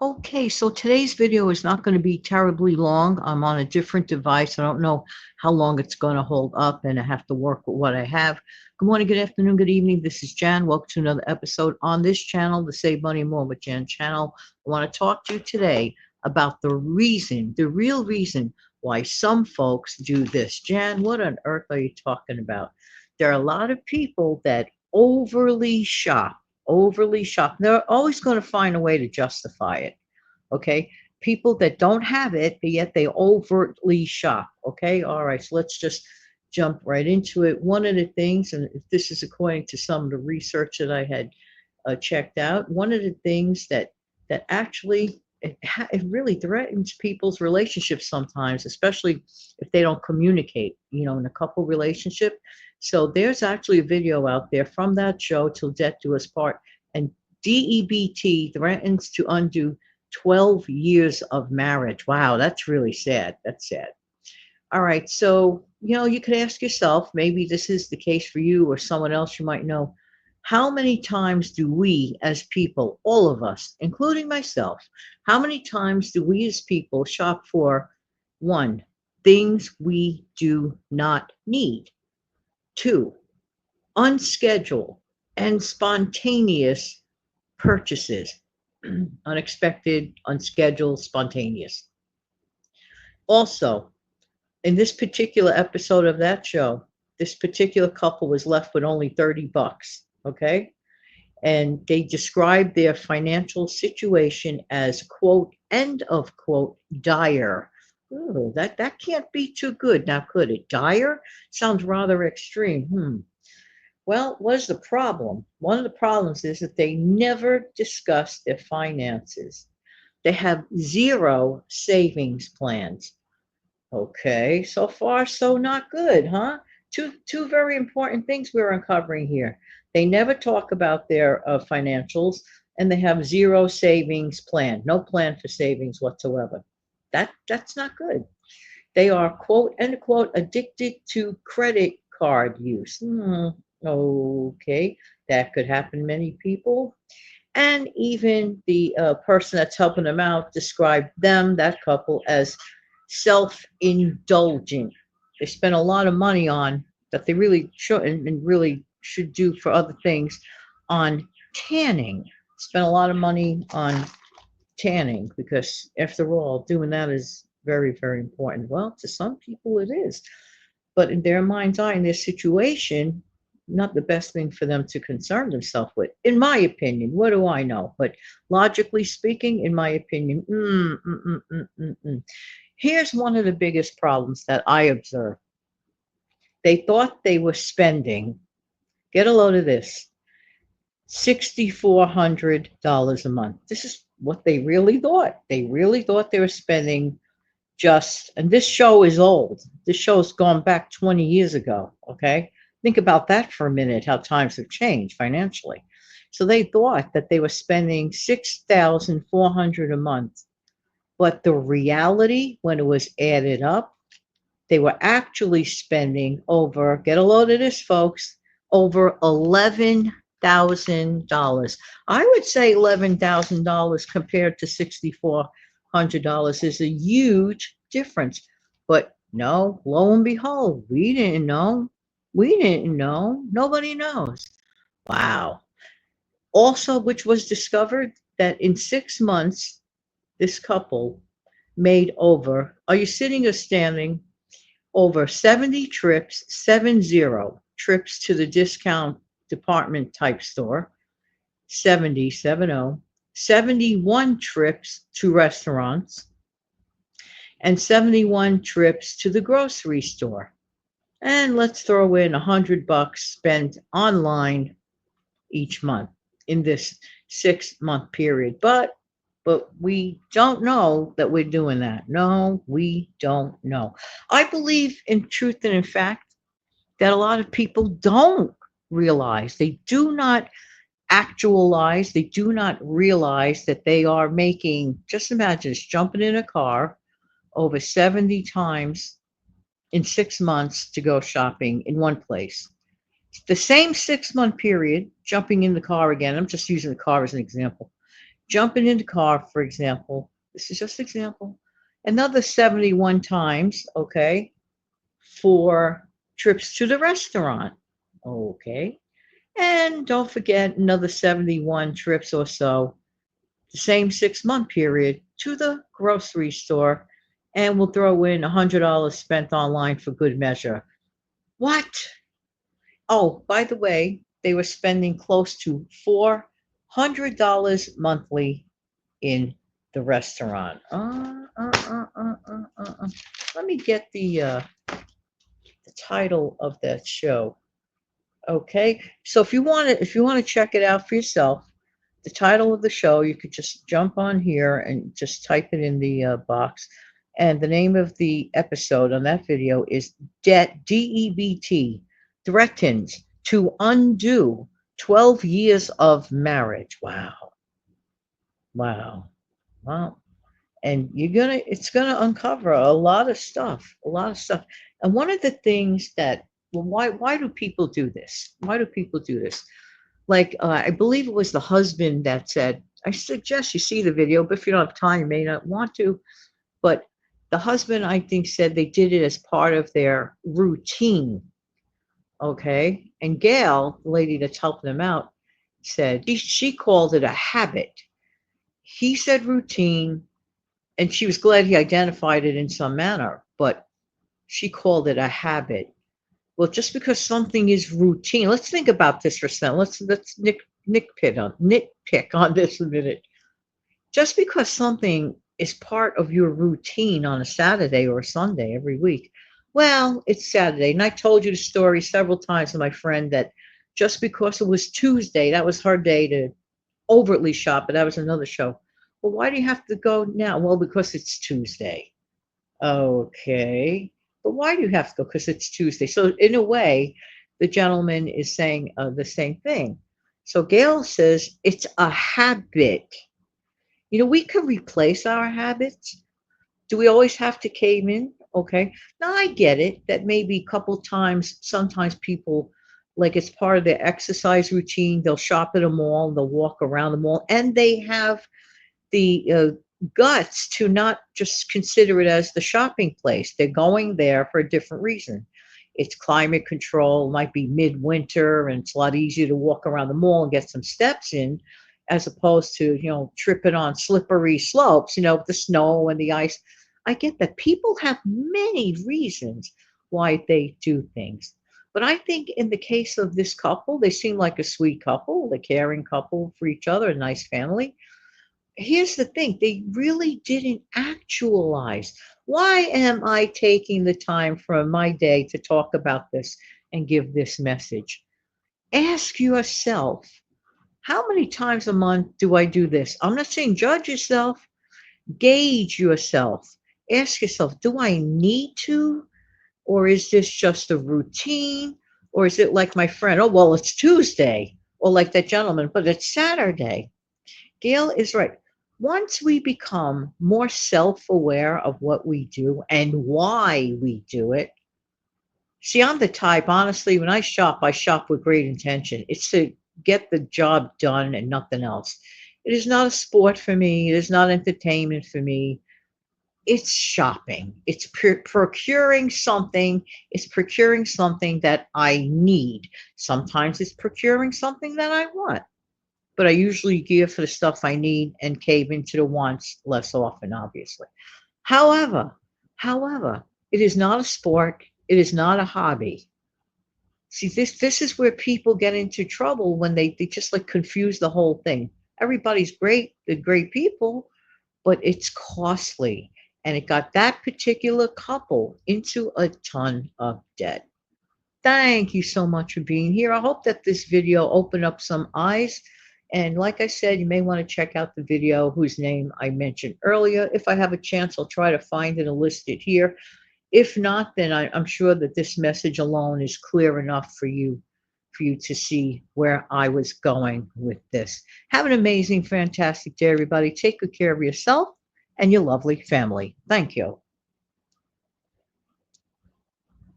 Okay, so today's video is not going to be terribly long. I'm on a different device. I don't know how long it's going to hold up, and I have to work with what I have. Good morning, good afternoon, good evening. This is Jan. Welcome to another episode on this channel, the Save Money More with Jan channel. I want to talk to you today about the reason, the real reason why some folks do this. Jan, what on earth are you talking about? There are a lot of people that overly shop. They're always going to find a way to justify it. Okay. People that don't have it, but yet they overtly shop. Okay. All right. So let's just jump right into it. One of the things, and this is according to some of the research that I had checked out, one of the things that actually it really threatens people's relationships sometimes, especially if they don't communicate, in a couple relationship. So there's actually a video out there from that show, Till Death Do Us Part, and DEBT threatens to undo 12 years of marriage. Wow, that's really sad. That's sad. All right. So, you could ask yourself, maybe this is the case for you or someone else you might know. How many times do we as people, all of us, including myself, how many times do we as people shop for one, things we do not need? Two, unscheduled and spontaneous purchases. Unexpected, unscheduled, spontaneous. Also, in this particular episode of that show, this particular couple was left with only 30 bucks. Okay. And they described their financial situation as, quote, end of quote, dire. Ooh, that can't be too good now, could it? Dire sounds rather extreme. Well, what's the problem? One of the problems is that they never discuss their finances. They have zero savings plans. Okay, so far so not good, huh? Two very important things we're uncovering here. They never talk about their financials, and they have zero savings plan, no plan for savings whatsoever. That's not good. They are, quote unquote, addicted to credit card use. Okay, that could happen to many people. And even the person that's helping them out described them, that couple, as self-indulgent. They spend a lot of money on that they really shouldn't and really should do for other things on tanning. Spend a lot of money on tanning because, after all, doing that is very, very important. Well, to some people it is, but in their mind's eye, in their situation, not the best thing for them to concern themselves with, in my opinion. What do I know? But logically speaking, in my opinion, here's one of the biggest problems that I observe. They thought they were spending, get a load of this, $6,400 a month. This is what they really thought. They really thought they were spending just, and this show is old. This show's gone back 20 years ago. Okay. Think about that for a minute, how times have changed financially. So they thought that they were spending 6,400 a month. But the reality, when it was added up, they were actually spending over, get a load of this, folks, over $11,000. I would say $11,000 compared to $6,400 is a huge difference. But no, lo and behold, we didn't know. We didn't know. Nobody knows. Wow. Also, which was discovered that in 6 months, this couple made over, are you sitting or standing? Over 70 trips, 70 trips to the discount department type store, 70, 71 trips to restaurants, and 71 trips to the grocery store. And let's throw in $100 spent online each month in this 6 month period. But we don't know that we're doing that. No, we don't know. I believe in truth and in fact that a lot of people don't realize, they do not actualize, they do not realize that they are making, just imagine this, jumping in a car over 70 times in 6 months to go shopping in one place. The same 6 month period, jumping in the car again, I'm just using the car as an example, Jumping in the car, for example, this is just example, another 71 times, okay, for trips to the restaurant, okay. And don't forget another 71 trips or so, the same 6-month period, to the grocery store. And we'll throw in $100 spent online for good measure. What? Oh, by the way, they were spending close to $400 monthly in the restaurant. Let me get the title of that show. Okay, so if you want to check it out for yourself, the title of the show, you could just jump on here and just type it in the box. And the name of the episode on that video is Debt, DEBT, threatens to undo 12 years of marriage. Wow. Wow. Wow. And it's gonna uncover a lot of stuff, a lot of stuff. And one of the things that, well, why do people do this? Why do people do this? Like, I believe it was the husband that said, I suggest you see the video, but if you don't have time, you may not want to. But the husband, I think, said they did it as part of their routine. Okay. And Gail, the lady that's helping them out, said she called it a habit. He said routine, and she was glad he identified it in some manner, but she called it a habit. Well, just because something is routine, let's think about this for a second. Let's nitpick on this a minute. Just because something is part of your routine on a Saturday or a Sunday every week, well, it's Saturday. And I told you the story several times to my friend that just because it was Tuesday, that was her day to overtly shop, but that was another show. Well, why do you have to go now? Well, because it's Tuesday. Okay. But why do you have to go? Because it's Tuesday. So, in a way, the gentleman is saying the same thing. So, Gail says it's a habit. You know, we can replace our habits. Do we always have to cave in? Okay. Now, I get it that maybe a couple times, sometimes people, like it's part of their exercise routine, they'll shop at a mall, they'll walk around the mall, and they have the guts to not just consider it as the shopping place. They're going there for a different reason. It's climate control, might be midwinter, and it's a lot easier to walk around the mall and get some steps in, as opposed to, tripping on slippery slopes, with the snow and the ice. I get that people have many reasons why they do things. But I think in the case of this couple, they seem like a sweet couple, a caring couple for each other, a nice family. Here's the thing, they really didn't actualize. Why am I taking the time from my day to talk about this and give this message? Ask yourself, how many times a month do I do this? I'm not saying judge yourself, gauge yourself. Ask yourself, do I need to? Or is this just a routine? Or is it like my friend, oh, well, it's Tuesday? Or like that gentleman, but it's Saturday. Gail is right. Once we become more self aware of what we do and why we do it, see, I'm the type, honestly, when I shop with great intention. It's to get the job done and nothing else. It is not a sport for me, it is not entertainment for me. It's shopping. It's procuring something that I need. Sometimes it's procuring something that I want, but I usually gear for the stuff I need and cave into the wants less often, obviously. However, however, it is not a sport. It is not a hobby. See, this is where people get into trouble when they just like confuse the whole thing. Everybody's great, they're great people, but it's costly. And it got that particular couple into a ton of debt. Thank you so much for being here. I hope that this video opened up some eyes. And like I said, you may want to check out the video whose name I mentioned earlier. If I have a chance, I'll try to find it and list it here. If not, then I'm sure that this message alone is clear enough for you to see where I was going with this. Have an amazing, fantastic day, everybody. Take good care of yourself and your lovely family. Thank you.